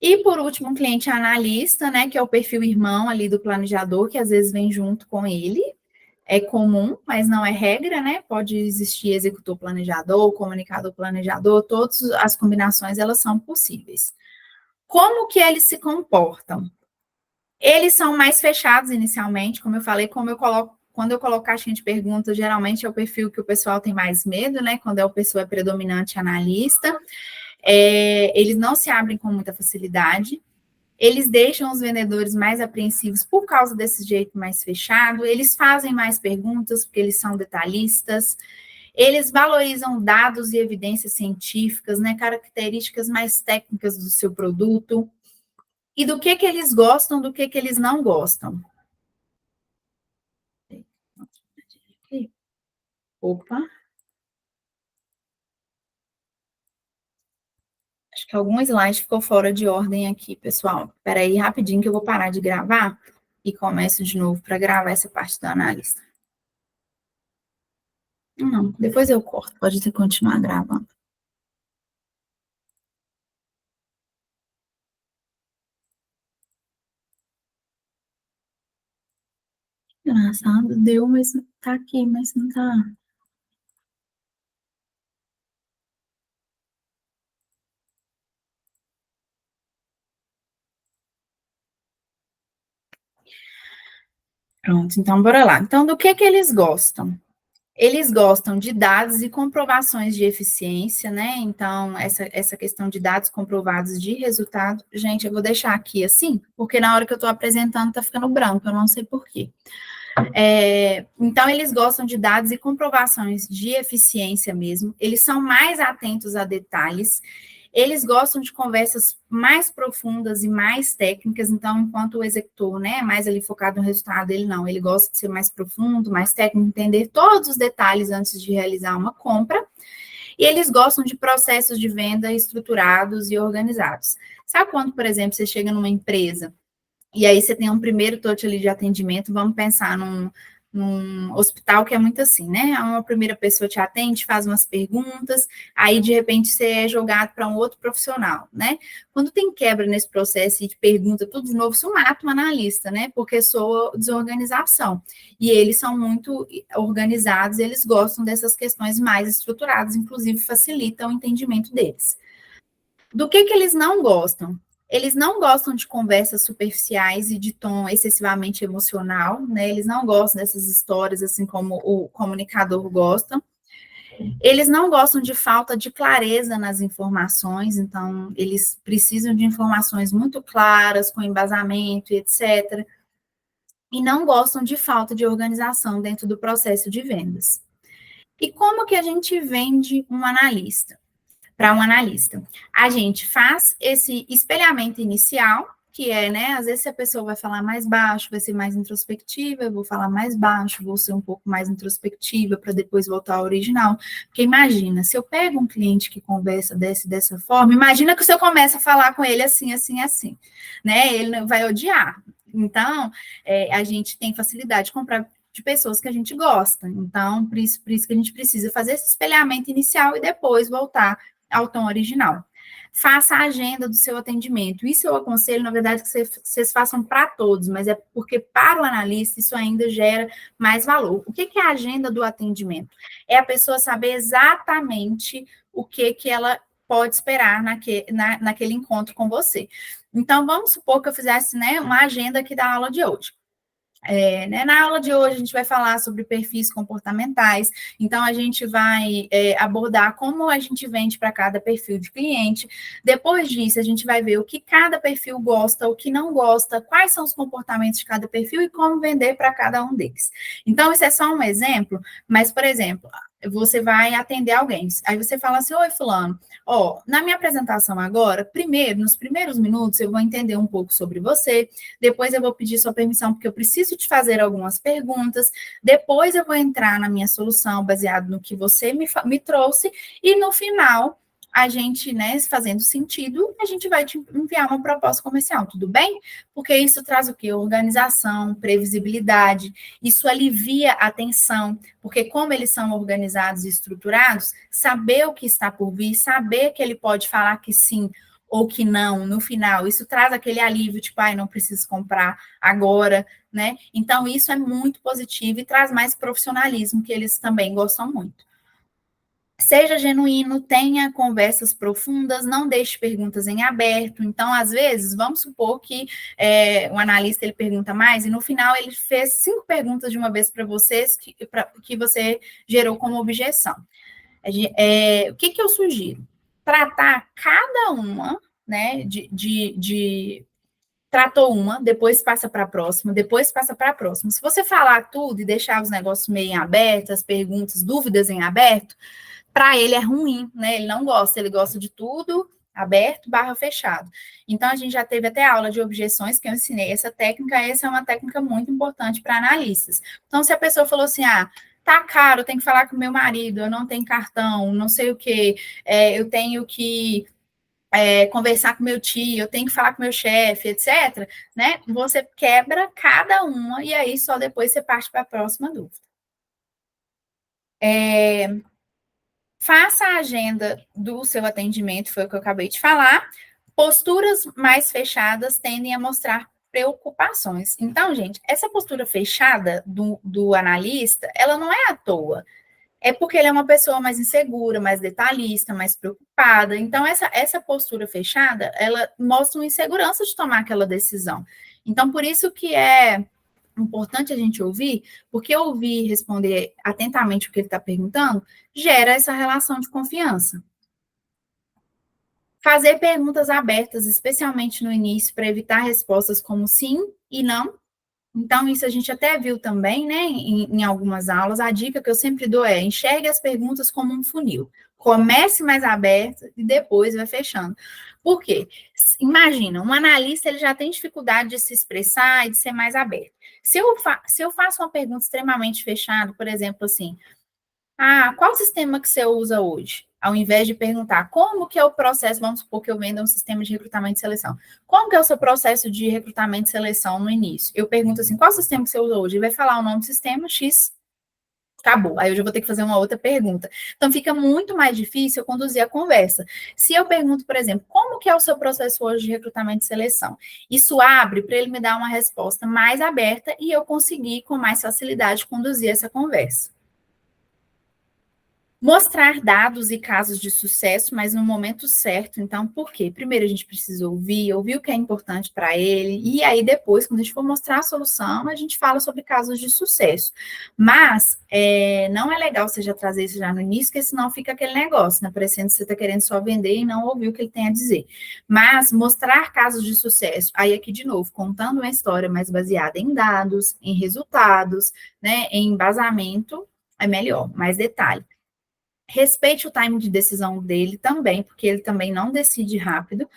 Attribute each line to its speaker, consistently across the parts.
Speaker 1: E, por último, um cliente analista, né, que é o perfil irmão ali do planejador, que às vezes vem junto com ele. É comum, mas não é regra, né? Pode existir executor planejador, comunicador planejador, todas as combinações, elas são possíveis. Como que eles se comportam? Eles são mais fechados inicialmente, como eu falei, quando eu coloco caixinha de perguntas, geralmente é o perfil que o pessoal tem mais medo, né? Quando é o pessoa predominante analista. Eles não se abrem com muita facilidade. Eles deixam os vendedores mais apreensivos por causa desse jeito mais fechado. Eles fazem mais perguntas porque eles são detalhistas. Eles valorizam dados e evidências científicas, né? Características mais técnicas do seu produto. E do que eles gostam, do que eles não gostam. Opa. Acho que algum slide ficou fora de ordem aqui, pessoal. Espera aí rapidinho que eu vou parar de gravar e começo de novo para gravar essa parte da análise. Não, depois eu corto, pode ter continuar gravando. Engraçado, deu, mas tá aqui, mas não tá. Pronto, então bora lá. Então, do que eles gostam? Eles gostam de dados e comprovações de eficiência, né? Então, essa questão de dados comprovados de resultado, gente, eu vou deixar aqui assim, porque na hora que eu estou apresentando tá ficando branco, eu não sei por quê. Então, eles gostam de dados e comprovações de eficiência mesmo, eles são mais atentos a detalhes, eles gostam de conversas mais profundas e mais técnicas, então, enquanto o executor, né, é mais ali focado no resultado, ele gosta de ser mais profundo, mais técnico, entender todos os detalhes antes de realizar uma compra, e eles gostam de processos de venda estruturados e organizados. Sabe quando, por exemplo, você chega numa empresa e aí você tem um primeiro touch ali de atendimento, vamos pensar num hospital que é muito assim, né? Uma primeira pessoa te atende, faz umas perguntas, aí de repente você é jogado para um outro profissional, né? Quando tem quebra nesse processo e te pergunta tudo de novo, isso mata um analista, né? Porque soa desorganização. E eles são muito organizados, eles gostam dessas questões mais estruturadas, inclusive facilitam o entendimento deles. Do que eles não gostam? Eles não gostam de conversas superficiais e de tom excessivamente emocional, né? Eles não gostam dessas histórias, assim como o comunicador gosta. Eles não gostam de falta de clareza nas informações, então eles precisam de informações muito claras, com embasamento, etc. E não gostam de falta de organização dentro do processo de vendas. E como que a gente vende um analista? Para um analista. A gente faz esse espelhamento inicial, que é, né, às vezes se a pessoa vai falar mais baixo, vai ser mais introspectiva, eu vou falar mais baixo, vou ser um pouco mais introspectiva para depois voltar ao original. Porque imagina, se eu pego um cliente que conversa dessa forma, imagina que se eu começo a falar com ele assim, assim, assim, né, ele vai odiar. Então, a gente tem facilidade de comprar de pessoas que a gente gosta. Então, por isso que a gente precisa fazer esse espelhamento inicial e depois voltar ao tom original. Faça a agenda do seu atendimento. Isso eu aconselho, na verdade, que vocês façam para todos, mas é porque para o analista isso ainda gera mais valor. O que é a agenda do atendimento? É a pessoa saber exatamente o que ela pode esperar naquele encontro com você. Então, vamos supor que eu fizesse, né, uma agenda aqui da aula de hoje. Né, na aula de hoje, a gente vai falar sobre perfis comportamentais, então a gente vai abordar como a gente vende para cada perfil de cliente. Depois disso, a gente vai ver o que cada perfil gosta, o que não gosta, quais são os comportamentos de cada perfil e como vender para cada um deles. Então, isso é só um exemplo, mas, por exemplo, você vai atender alguém, aí você fala assim, oi, fulano, na minha apresentação agora, nos primeiros minutos, eu vou entender um pouco sobre você, depois eu vou pedir sua permissão, porque eu preciso te fazer algumas perguntas, depois eu vou entrar na minha solução, baseado no que você me trouxe, e no final, a gente, né, fazendo sentido, a gente vai te enviar uma proposta comercial, tudo bem? Porque isso traz o quê? Organização, previsibilidade, isso alivia a tensão, porque como eles são organizados e estruturados, saber o que está por vir, saber que ele pode falar que sim ou que não no final, isso traz aquele alívio, tipo, ai, não preciso comprar agora, né? Então, isso é muito positivo e traz mais profissionalismo, que eles também gostam muito. Seja genuíno, tenha conversas profundas, não deixe perguntas em aberto. Então, às vezes, vamos supor que o analista ele pergunta mais e no final ele fez 5 perguntas de uma vez para vocês que você gerou como objeção. O que eu sugiro? Tratar cada uma, né, tratou uma, depois passa para a próxima, depois passa para a próxima. Se você falar tudo e deixar os negócios meio em aberto, as perguntas, dúvidas em aberto, para ele é ruim, né? Ele não gosta, ele gosta de tudo aberto barra fechado. Então, a gente já teve até aula de objeções que eu ensinei essa técnica, essa é uma técnica muito importante para analistas. Então, se a pessoa falou assim, tá caro, eu tenho que falar com meu marido, eu não tenho cartão, não sei o quê, eu tenho que conversar com meu tio, eu tenho que falar com meu chefe, etc., né? Você quebra cada uma e aí só depois você parte para a próxima dúvida. Faça a agenda do seu atendimento, foi o que eu acabei de falar. Posturas mais fechadas tendem a mostrar preocupações. Então, gente, essa postura fechada do analista, ela não é à toa. É porque ele é uma pessoa mais insegura, mais detalhista, mais preocupada. Então, essa postura fechada, ela mostra uma insegurança de tomar aquela decisão. Então, por isso que é importante a gente ouvir, porque ouvir e responder atentamente o que ele está perguntando gera essa relação de confiança. Fazer perguntas abertas, especialmente no início, para evitar respostas como sim e não. Então, isso a gente até viu também, né, em algumas aulas. A dica que eu sempre dou é: enxergue as perguntas como um funil. Comece mais aberto e depois vai fechando. Por quê? Imagina, um analista ele já tem dificuldade de se expressar e de ser mais aberto. Se eu faço uma pergunta extremamente fechada, por exemplo, assim, qual sistema que você usa hoje? Ao invés de perguntar como que é o processo, vamos supor que eu venda um sistema de recrutamento e seleção. Como que é o seu processo de recrutamento e seleção no início? Eu pergunto assim, qual sistema que você usa hoje? Ele vai falar o nome do sistema, X, acabou. Aí eu já vou ter que fazer uma outra pergunta. Então, fica muito mais difícil eu conduzir a conversa. Se eu pergunto, por exemplo, como que é o seu processo hoje de recrutamento e seleção? Isso abre para ele me dar uma resposta mais aberta e eu conseguir, com mais facilidade, conduzir essa conversa. Mostrar dados e casos de sucesso, mas no momento certo. Então, por quê? Primeiro a gente precisa ouvir o que é importante para ele, e aí depois, quando a gente for mostrar a solução, a gente fala sobre casos de sucesso. Mas não é legal você já trazer isso já no início, porque senão fica aquele negócio, né? Parecendo que você está querendo só vender e não ouvir o que ele tem a dizer. Mas mostrar casos de sucesso, aí aqui de novo, contando uma história mais baseada em dados, em resultados, né? Em embasamento, é melhor, mais detalhe. Respeite o time de decisão dele também, porque ele também não decide rápido.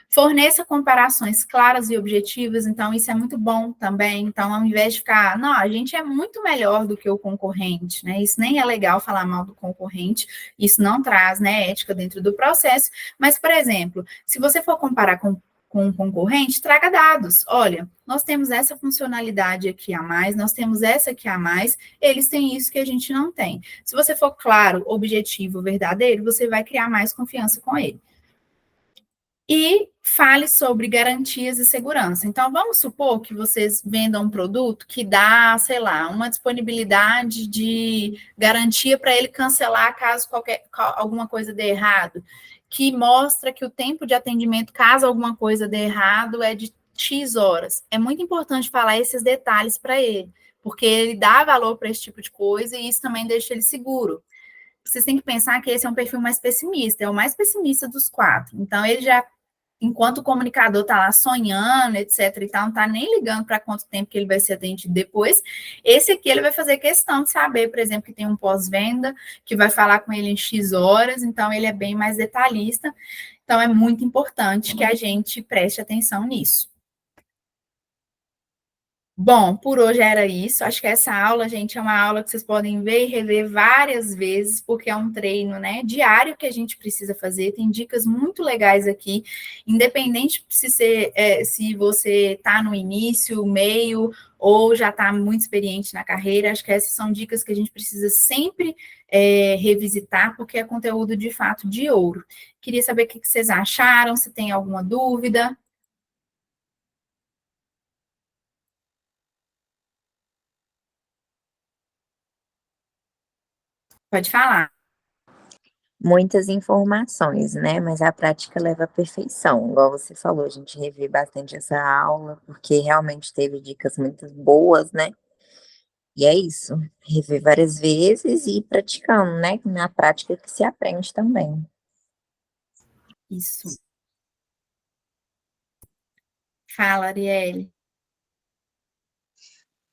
Speaker 1: Forneça comparações claras e objetivas, então isso é muito bom também. Então, ao invés de ficar, não, a gente é muito melhor do que o concorrente, né? Isso nem é legal falar mal do concorrente, isso não traz, né, ética dentro do processo. Mas, por exemplo, se você for comparar com um concorrente, traga dados. Olha, nós temos essa funcionalidade aqui a mais, nós temos essa aqui a mais, eles têm isso que a gente não tem. Se você for claro, objetivo, verdadeiro, você vai criar mais confiança com ele. E fale sobre garantias e segurança. Então, vamos supor que vocês vendam um produto que dá, sei lá, uma disponibilidade de garantia para ele cancelar caso alguma coisa dê errado, que mostra que o tempo de atendimento, caso alguma coisa dê errado, é de X horas. É muito importante falar esses detalhes para ele, porque ele dá valor para esse tipo de coisa e isso também deixa ele seguro. Vocês têm que pensar que esse é um perfil mais pessimista, é o mais pessimista dos 4. Então, ele já, enquanto o comunicador está lá sonhando, etc. e tal, não está nem ligando para quanto tempo que ele vai ser atendido depois, esse aqui ele vai fazer questão de saber, por exemplo, que tem um pós-venda, que vai falar com ele em X horas, então ele é bem mais detalhista. Então, é muito importante que a gente preste atenção nisso. Bom, por hoje era isso. Acho que essa aula, gente, é uma aula que vocês podem ver e rever várias vezes, porque é um treino, né, diário que a gente precisa fazer. Tem dicas muito legais aqui, independente se você está no início, meio, ou já está muito experiente na carreira. Acho que essas são dicas que a gente precisa sempre revisitar, porque é conteúdo de fato de ouro. Queria saber o que vocês acharam, se tem alguma dúvida. Pode falar.
Speaker 2: Muitas informações, né? Mas a prática leva à perfeição. Igual você falou, a gente reviu bastante essa aula, porque realmente teve dicas muito boas, né? E é isso, rever várias vezes e ir praticando, né? Na prática que se aprende também.
Speaker 1: Isso. Fala, Arielle.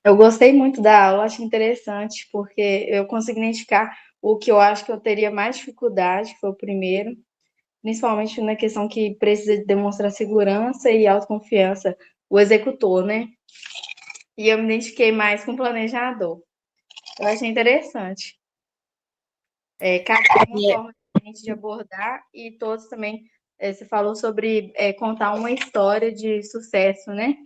Speaker 3: Eu gostei muito da aula, acho interessante, porque eu consegui identificar o que eu acho que eu teria mais dificuldade, que foi o primeiro, principalmente na questão que precisa demonstrar segurança e autoconfiança, o executor, né? E eu me identifiquei mais com o planejador. Eu achei interessante. Cada uma forma diferente de abordar e todos também, você falou sobre contar uma história de sucesso, né?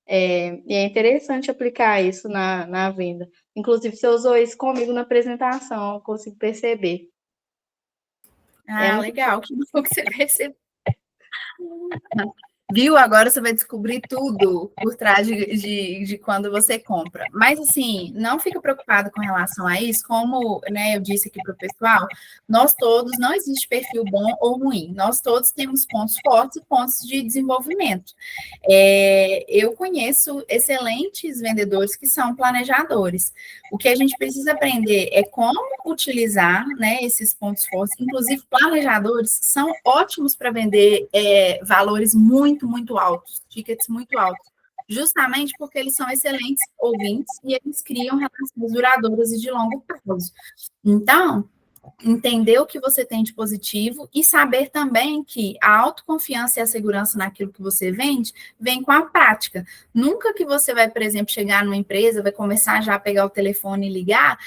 Speaker 3: E é interessante aplicar isso na venda. Inclusive, você usou isso comigo na apresentação, eu consigo perceber.
Speaker 1: Legal, que bom que você percebeu. Viu? Agora você vai descobrir tudo por trás de quando você compra. Mas, assim, não fica preocupado com relação a isso. Como, né, eu disse aqui para o pessoal, nós todos, não existe perfil bom ou ruim. Nós todos temos pontos fortes e pontos de desenvolvimento. Eu conheço excelentes vendedores que são planejadores. O que a gente precisa aprender é como utilizar, né, esses pontos fortes. Inclusive, planejadores são ótimos para vender valores muito, muito altos, tickets muito altos, justamente porque eles são excelentes ouvintes e eles criam relações duradouras e de longo prazo. Então, entender o que você tem de positivo e saber também que a autoconfiança e a segurança naquilo que você vende vem com a prática. Nunca que você vai, por exemplo, chegar numa empresa, vai começar já a pegar o telefone e ligar,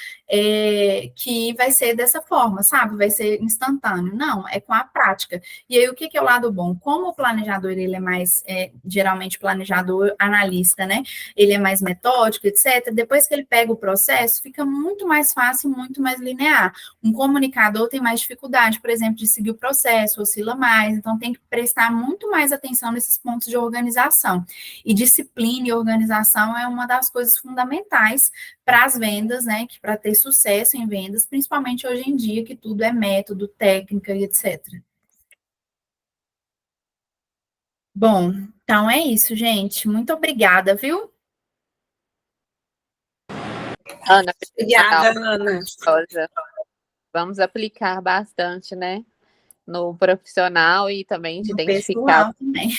Speaker 1: que vai ser dessa forma, sabe? Vai ser instantâneo. Não, é com a prática. E aí, o que é o lado bom? Como o planejador, ele é mais, geralmente, planejador analista, né? Ele é mais metódico, etc. Depois que ele pega o processo, fica muito mais fácil, muito mais linear. Um comunicador tem mais dificuldade, por exemplo, de seguir o processo, oscila mais, então tem que prestar muito mais atenção nesses pontos de organização. E disciplina e organização é uma das coisas fundamentais para as vendas, né, que para ter sucesso em vendas, principalmente hoje em dia, que tudo é método, técnica e etc. Bom, então é isso, gente. Muito obrigada, viu?
Speaker 4: Ana,
Speaker 5: Obrigada, Ana.
Speaker 4: vamos aplicar bastante, né? No profissional e também de
Speaker 1: No
Speaker 4: identificar.
Speaker 1: pessoal também.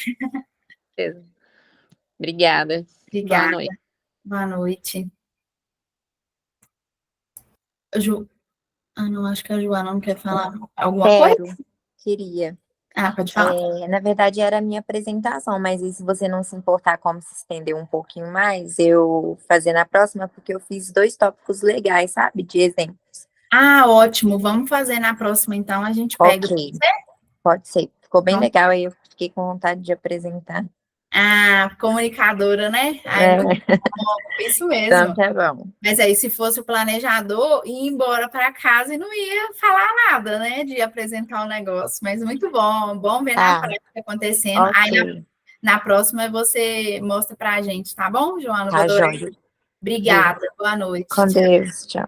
Speaker 4: Obrigada.
Speaker 1: Obrigada.
Speaker 4: Boa noite.
Speaker 1: Boa noite. Não, acho que a Joana não quer falar alguma coisa?
Speaker 2: Queria.
Speaker 1: Pode falar.
Speaker 2: Na verdade, era a minha apresentação, mas e se você não se importar como se estender um pouquinho mais, eu fazer na próxima, porque eu fiz 2 tópicos legais, sabe? De exemplos.
Speaker 1: Ótimo. Vamos fazer na próxima, então, a gente pega.
Speaker 2: Ok, pode ser. Ficou bem legal, aí eu fiquei com vontade de apresentar.
Speaker 1: Comunicadora, né? Muito bom, isso mesmo.
Speaker 2: Então, tá bom.
Speaker 1: Mas aí, se fosse o planejador, ia embora para casa e não ia falar nada, né? De apresentar o negócio. Mas muito bom. Bom ver na prática acontecendo.
Speaker 2: Okay.
Speaker 1: Aí, na próxima, você mostra para a gente, tá bom, Joana?
Speaker 2: Tá, joia.
Speaker 1: Obrigada. Boa noite.
Speaker 2: Com Deus. Tchau.